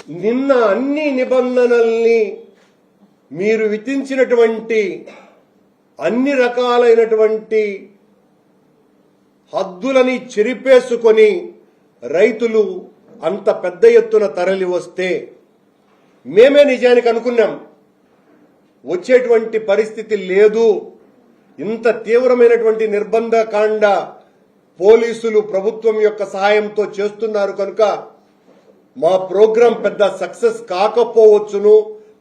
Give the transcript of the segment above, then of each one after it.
నిన్న అన్ని నిబంధనల్ని మీరు విధించినటువంటి అన్ని రకాలైనటువంటి హద్దులని చెరిపేసుకొని రైతులు అంత పెద్ద ఎత్తున తరలి వస్తే మేమే నిజానికి అనుకున్నాం వచ్చేటువంటి పరిస్థితి లేదు. ఇంత తీవ్రమైనటువంటి నిర్బంధకాండ పోలీసులు ప్రభుత్వం యొక్క సహాయంతో చేస్తున్నారు కనుక మా ప్రోగ్రాం పెద్ద సక్సెస్ కాకపోవచ్చును,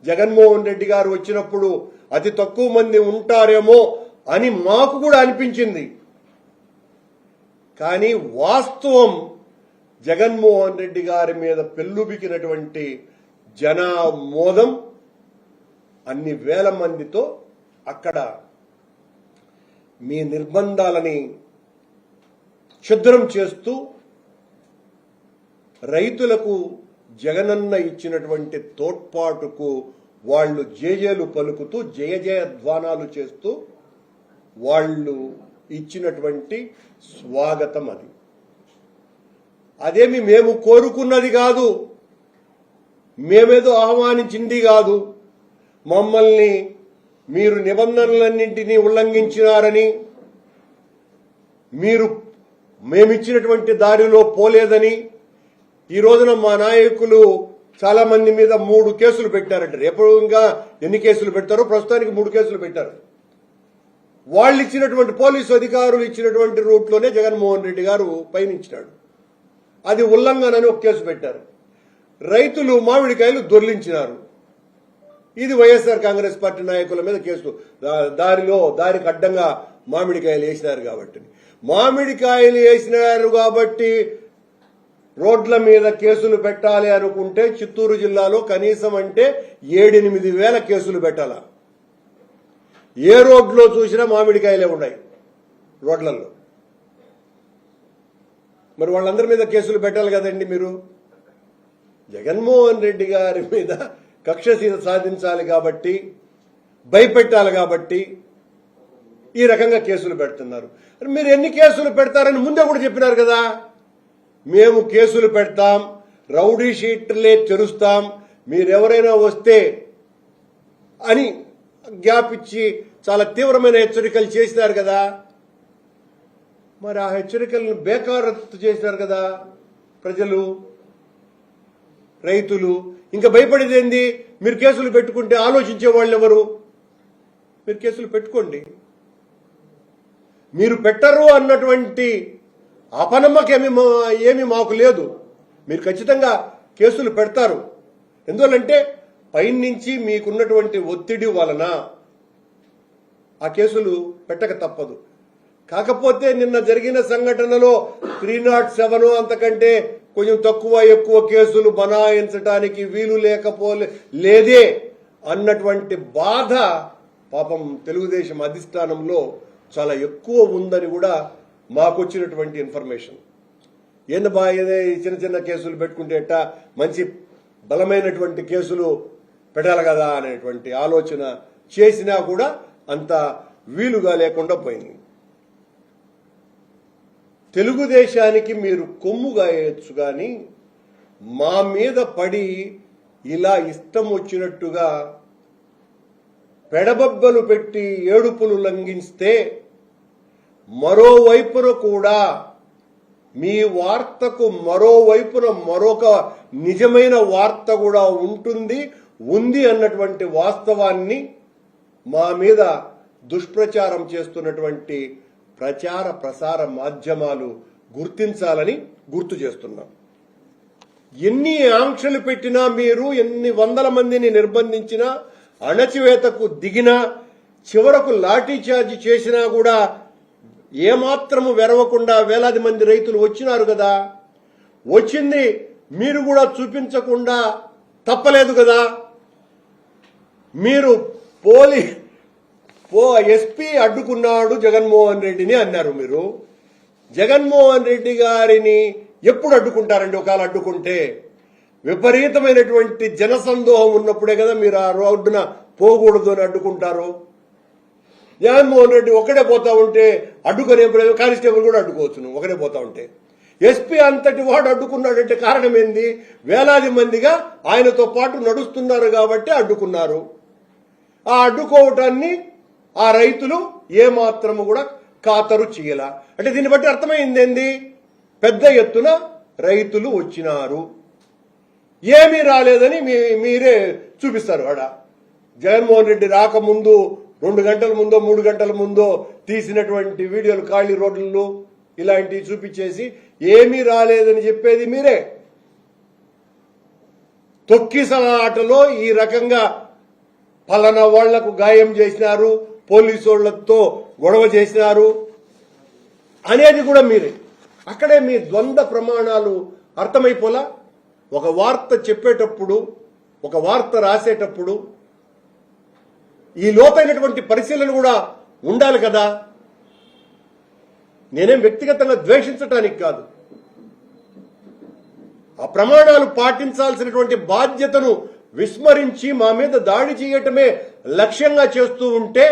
జగన్మోహన్ రెడ్డి గారు వచ్చినప్పుడు అతి తక్కువ మంది ఉంటారేమో అని మాకు కూడా అనిపించింది. కానీ వాస్తవం జగన్మోహన్ రెడ్డి గారి మీద పెల్లుబికినటువంటి జనామోదం అన్ని వేల మందితో అక్కడ మీ నిర్బంధాలని ఛిద్రం చేస్తూ రైతులకు జగనన్న ఇచ్చినటువంటి తోడ్పాటుకు వాళ్ళు జేజేలు పలుకుతూ జయ జయధ్వానాలు చేస్తూ వాళ్ళు ఇచ్చినటువంటి స్వాగతం అది. అదేమి మేము కోరుకున్నది కాదు, మేమేదో ఆహ్వానించింది కాదు. మమ్మల్ని మీరు నిబంధనలన్నింటినీ ఉల్లంఘించినారని, మీరు మేమిచ్చినటువంటి దారిలో పోలేదని ఈ రోజున మా నాయకులు చాలా మంది మీద 3 కేసులు పెట్టారంట. ఎప్పుడు ఇంకా ఎన్ని కేసులు పెడతారో ప్రస్తుతానికి 3 కేసులు పెట్టారు. వాళ్ళు ఇచ్చినటువంటి పోలీసు అధికారులు ఇచ్చినటువంటి రూట్లోనే జగన్మోహన్ రెడ్డి గారు పయనించినాడు. అది ఉల్లంఘనని ఒక కేసు పెట్టారు. రైతులు మామిడికాయలు దొర్లించినారు. ఇది వైఎస్ఆర్ కాంగ్రెస్ పార్టీ నాయకుల మీద కేసు. దారికి అడ్డంగా మామిడికాయలు వేసినారు కాబట్టి, మామిడికాయలు వేసినారు కాబట్టి రోడ్ల మీద కేసులు పెట్టాలి అనుకుంటే చిత్తూరు జిల్లాలో కనీసం అంటే 7-8 వేల కేసులు పెట్టాలా. ఏ రోడ్లో చూసినా మామిడికాయలే ఉన్నాయి రోడ్లలో. మరి వాళ్ళందరి మీద కేసులు పెట్టాలి కదండి. మీరు జగన్మోహన్ రెడ్డి గారి మీద కక్ష సాధించాలి కాబట్టి, భయపెట్టాలి కాబట్టి ఈ రకంగా కేసులు పెడుతున్నారు. మీరు ఎన్ని కేసులు పెడతారని ముందే కూడా చెప్పినారు కదా. మేము కేసులు పెడతాం, రౌడీ షీట్లే తెరుస్తాం, మీరెవరైనా వస్తే అని గ్యాప్ ఇచ్చి చాలా తీవ్రమైన హెచ్చరికలు చేసినారు కదా. మరి ఆ హెచ్చరికలను బేఖారత్తు చేసినారు కదా ప్రజలు, రైతులు. ఇంకా భయపడేది ఏంది? మీరు కేసులు పెట్టుకుంటే ఆలోచించే వాళ్ళు ఎవరు? మీరు కేసులు పెట్టుకోండి. మీరు పెట్టరు అన్నటువంటి అపనమ్మకం ఏమి మాకు లేదు. మీరు ఖచ్చితంగా కేసులు పెడతారు. ఎందువల్లంటే పైనుంచి మీకున్నటువంటి ఒత్తిడి వలన ఆ కేసులు పెట్టక తప్పదు. కాకపోతే నిన్న జరిగిన సంఘటనలో 307 అంతకంటే కొంచెం తక్కువ ఎక్కువ కేసులు బనాయించడానికి వీలు లేదే అన్నటువంటి బాధ పాపం తెలుగుదేశం అధిష్టానంలో చాలా ఎక్కువ ఉందని కూడా మాకొచ్చినటువంటి ఇన్ఫర్మేషన్. ఏంది బాగా చిన్న చిన్న కేసులు పెట్టుకుంటే ఎట్టా, మంచి బలమైనటువంటి కేసులు పెట్టాలి కదా అనేటువంటి ఆలోచన చేసినా కూడా అంత వీలుగా లేకుండా పోయింది. తెలుగుదేశానికి మీరు కొమ్ముగాయచ్చు కానీ మా మీద పడి ఇలా ఇష్టం వచ్చినట్టుగా పెడబబ్బలు పెట్టి ఏడుపులు లంఘిస్తే మరోవైపున కూడా మీ వార్తకు మరోవైపున మరొక నిజమైన వార్త కూడా ఉంది అన్నటువంటి వాస్తవాన్ని మా మీద దుష్ప్రచారం చేస్తున్నటువంటి ప్రచార ప్రసార మాధ్యమాలు గుర్తించాలని గుర్తు చేస్తున్నాం. ఎన్ని ఆంక్షలు పెట్టినా, మీరు ఎన్ని వందల మందిని నిర్బంధించినా, అణచివేతకు దిగినా, చివరకు లాఠీ చార్జ్ చేసినా కూడా ఏమాత్రము వెరవకుండా వేలాది మంది రైతులు వచ్చినారు కదా. వచ్చింది మీరు కూడా చూపించకుండా తప్పలేదు కదా. మీరు ఎస్పీ అడ్డుకున్నాడు జగన్మోహన్ రెడ్డిని అన్నారు. మీరు జగన్మోహన్ రెడ్డి గారిని ఎప్పుడు అడ్డుకుంటారండి? ఒకవేళ అడ్డుకుంటే విపరీతమైనటువంటి జనసందోహం ఉన్నప్పుడే కదా మీరు ఆ రోడ్డున పోకూడదు అని అడ్డుకుంటారు. జగన్మోహన్ రెడ్డి ఒకడే పోతా ఉంటే అడ్డుకునే కానిస్టేబుల్ కూడా అడ్డుకోవచ్చు, నువ్వు ఒకడే పోతా ఉంటే. ఎస్పీ అంతటి వాడు అడ్డుకున్నాడంటే కారణం ఏంది? వేలాది మందిగా ఆయనతో పాటు నడుస్తున్నారు కాబట్టి అడ్డుకున్నారు. ఆ అడ్డుకోవటాన్ని ఆ రైతులు ఏమాత్రము కూడా ఖాతరు చేయాల. అంటే దీన్ని బట్టి అర్థమైంది ఏంది? పెద్ద ఎత్తున రైతులు వచ్చినారు, ఏమీ రాలేదని మీరే చూపిస్తారు. ఆడ జగన్మోహన్ రెడ్డి రాకముందు 2 గంటల ముందో 3 గంటల ముందో తీసినటువంటి వీడియోలు, ఖాళీ రోడ్లు ఇలాంటివి చూపించేసి ఏమీ రాలేదని చెప్పేది మీరే. తొక్కిసలాటలో ఈ రకంగా పలానా వాళ్లకు గాయం చేసినారు, పోలీసోళ్లతో గొడవ చేసినారు అనేది కూడా మీరే. అక్కడే మీ ద్వంద్వ ప్రమాణాలు అర్థమైపోలా. ఒక వార్త చెప్పేటప్పుడు, ఒక వార్త రాసేటప్పుడు ఈ లోతైనటువంటి పరిశీలన కూడా ఉండాలి కదా. నేనేం వ్యక్తిగతంగా ద్వేషించటానికి కాదు, ఆ ప్రమాణాలు పాటించాల్సినటువంటి బాధ్యతను విస్మరించి మా మీద దాడి చేయటమే లక్ష్యంగా చేస్తూ ఉంటే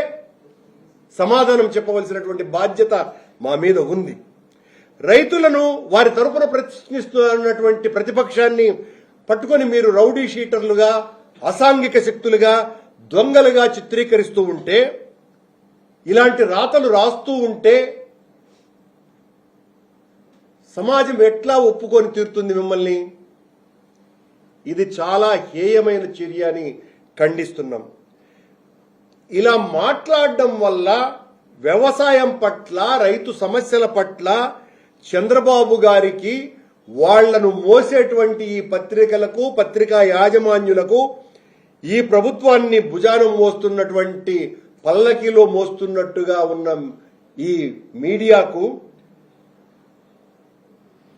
సమాధానం చెప్పవలసినటువంటి బాధ్యత మా మీద ఉంది. రైతులను వారి తరపున ప్రశ్నిస్తున్నటువంటి ప్రతిపక్షాన్ని పట్టుకొని మీరు రౌడీ షీటర్లుగా, అసాంఘిక శక్తులుగా, దొంగలుగా చిత్రీకరిస్తూ ఉంటే, ఇలాంటి రాతలు రాస్తూ ఉంటే సమాజం ఎట్లా ఒప్పుకొని తీరుతుంది మిమ్మల్ని? ఇది చాలా హేయమైన చర్య అని ఖండిస్తున్నాం. ఇలా మాట్లాడడం వల్ల వ్యవసాయం పట్ల, రైతు సమస్యల పట్ల చంద్రబాబు గారికి, వాళ్లను మోసేటువంటి ఈ పత్రికలకు, పత్రికా యాజమాన్యులకు, ఈ ప్రభుత్వాన్ని భుజాన మోస్తున్నటువంటి, పల్లకిలో మోస్తున్నట్టుగా ఉన్న ఈ మీడియాకు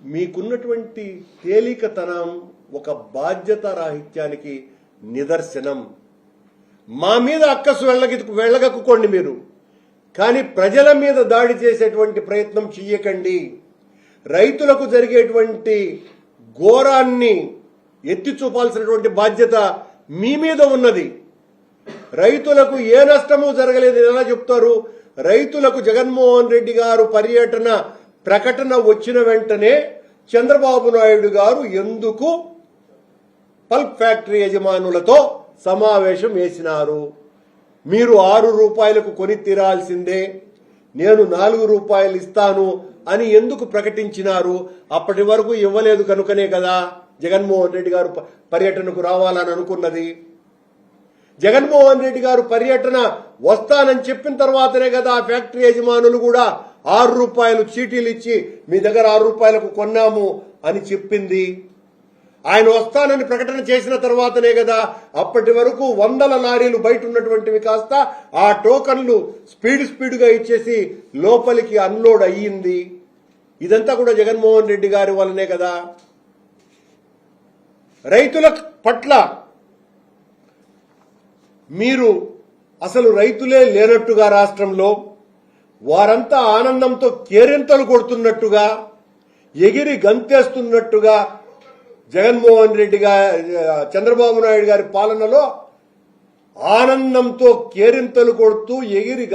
మీకున్నటువంటి తేలికతనం ఒక బాధ్యతారాహిత్యానికి నిదర్శనం. మా మీద అక్కసు వెళ్ళగక్కుకోండి మీరు, కానీ ప్రజల మీద దాడి చేసేటువంటి ప్రయత్నం చెయ్యకండి. రైతులకు జరిగేటువంటి ఘోరాన్ని ఎత్తి చూపాల్సినటువంటి బాధ్యత మీ మీద ఉన్నది. రైతులకు ఏ నష్టము జరగలేదు ఎలా చెప్తారు? రైతులకు జగన్మోహన్ రెడ్డి గారు పర్యటన ప్రకటన వచ్చిన వెంటనే చంద్రబాబు నాయుడు గారు ఎందుకు పల్ప్ ఫ్యాక్టరీ యజమానులతో సమావేశం వేసినారు? మీరు 6 రూపాయలకు కొని తీరాల్సిందే, నేను 4 రూపాయలు ఇస్తాను అని ఎందుకు ప్రకటించినారు? అప్పటి వరకు ఇవ్వలేదు కనుకనే కదా జగన్మోహన్ రెడ్డి గారు పర్యటనకు రావాలని అనుకున్నది. జగన్మోహన్ రెడ్డి గారు పర్యటన వస్తానని చెప్పిన తర్వాతనే కదా ఆ ఫ్యాక్టరీ యజమానులు కూడా 6 రూపాయలు చీటీలు ఇచ్చి మీ దగ్గర 6 రూపాయలకు కొన్నాము అని చెప్పింది. ఆయన వస్తానని ప్రకటన చేసిన తర్వాతనే కదా అప్పటి వరకు 100 లారీలు బయట ఉన్నటువంటివి కాస్త ఆ టోకన్లు స్పీడ్గా ఇచ్చేసి లోపలికి అన్లోడ్ అయ్యింది. ఇదంతా కూడా జగన్మోహన్ రెడ్డి గారి వల్లనే కదా. రైతుల పట్ల మీరు అసలు రైతులే లేనట్టుగా రాష్ట్రంలో, వారంతా ఆనందంతో కేరింతలు కొడుతున్నట్టుగా, ఎగిరి గంతేస్తున్నట్టుగా జగన్మోహన్ రెడ్డి చంద్రబాబు నాయుడు గారి పాలనలో ఆనందంతో కేరింతలు కొడుతూ, ఎగిరి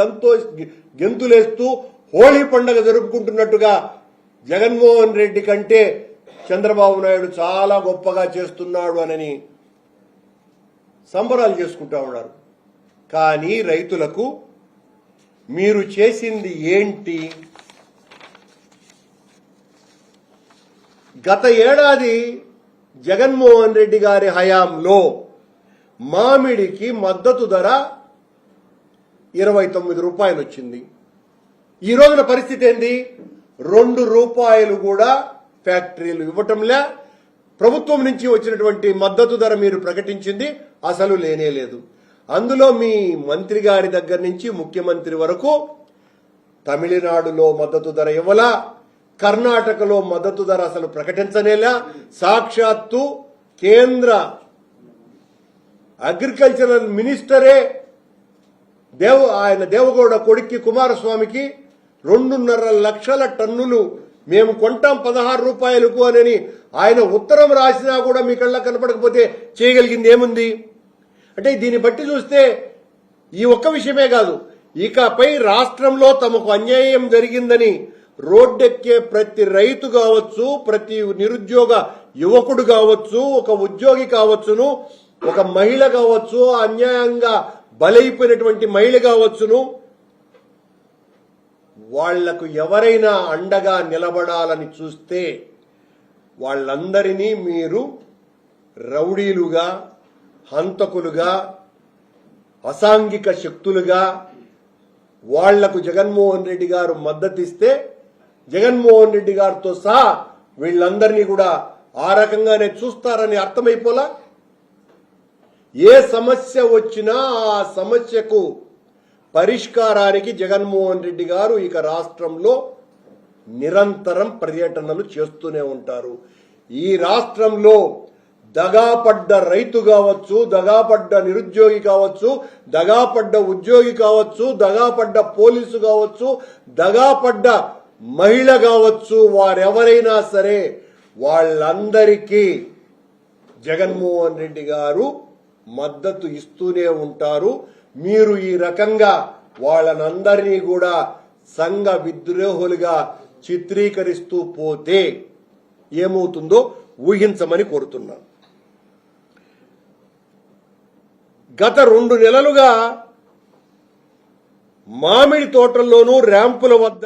గెంతులేస్తూ హోళీ పండుగ జరుపుకుంటున్నట్టుగా జగన్మోహన్ రెడ్డి కంటే చంద్రబాబు నాయుడు చాలా గొప్పగా చేస్తున్నాడు అని సంబరాలు చేసుకుంటా ఉన్నారు. కానీ రైతులకు మీరు చేసింది ఏంటి? గత ఏడాది జగన్మోహన్ రెడ్డి గారి హయాంలో మామిడికి మద్దతు ధర 29 రూపాయలు వచ్చింది. ఈ రోజున పరిస్థితి ఏంది? 2 రూపాయలు కూడా ఫ్యాక్టరీలు ఇవ్వటంలే. ప్రభుత్వం నుంచి వచ్చినటువంటి మద్దతు ధర మీరు ప్రకటించింది అసలు లేనేలేదు. అందులో మీ మంత్రి గారి దగ్గర నుంచి ముఖ్యమంత్రి వరకు తమిళనాడులో మద్దతు ధర ఇవ్వలా, కర్ణాటకలో మద్దతు ధర అసలు ప్రకటించనేలా. సాక్షాత్తు కేంద్ర అగ్రికల్చరల్ మినిస్టరే ఆయన దేవగౌడ కొడుక్కి కుమారస్వామికి 2.5 లక్షల టన్నులు మేము కొంటాం 16 రూపాయలకు అని ఆయన ఉత్తరం రాసినా కూడా మీ కళ్ళ కనపడకపోతే చేయగలిగింది ఏముంది? అంటే దీన్ని బట్టి చూస్తే ఈ ఒక్క విషయమే కాదు, ఇకపై రాష్ట్రంలో తమకు అన్యాయం జరిగిందని రోడ్డెక్కే ప్రతి రైతు కావచ్చు, ప్రతి నిరుద్యోగ యువకుడు కావచ్చు, ఒక ఉద్యోగి కావచ్చును, ఒక మహిళ కావచ్చు, అన్యాయంగా బలైపోయినటువంటి మహిళ కావచ్చును, వాళ్లకు ఎవరైనా అండగా నిలబడాలని చూస్తే వాళ్ళందరినీ మీరు రౌడీలుగా, హంతకులుగా, అసాంఘిక శక్తులుగా వాళ్లకు జగన్మోహన్ రెడ్డి గారు మద్దతిస్తే జగన్మోహన్ రెడ్డి గారితో సహా వీళ్ళందరినీ కూడా ఆ రకంగానే చూస్తారని అర్థమైపోలా. ఏ సమస్య వచ్చినా ఆ సమస్యకు పరిష్కారానికి జగన్మోహన్ రెడ్డి గారు ఇక రాష్ట్రంలో నిరంతరం పర్యటనలు చేస్తూనే ఉంటారు. ఈ రాష్ట్రంలో దగాపడ్డ రైతు కావచ్చు, దగాపడ్డ నిరుద్యోగి కావచ్చు, దగాపడ్డ ఉద్యోగి కావచ్చు, దగాపడ్డ పోలీసు కావచ్చు, దగాపడ్డ మహిళ కావచ్చు, వారెవరైనా సరే వాళ్ళందరికీ జగన్మోహన్ రెడ్డి గారు మద్దతు ఇస్తూనే ఉంటారు. మీరు ఈ రకంగా వాళ్ళనందరినీ కూడా సంఘ విద్రోహులుగా చిత్రీకరిస్తూ పోతే ఏమవుతుందో ఊహించమని కోరుతున్నాను. గత 2 నెలలుగా మామిడి తోటల్లోనూ ర్యాంపుల వద్ద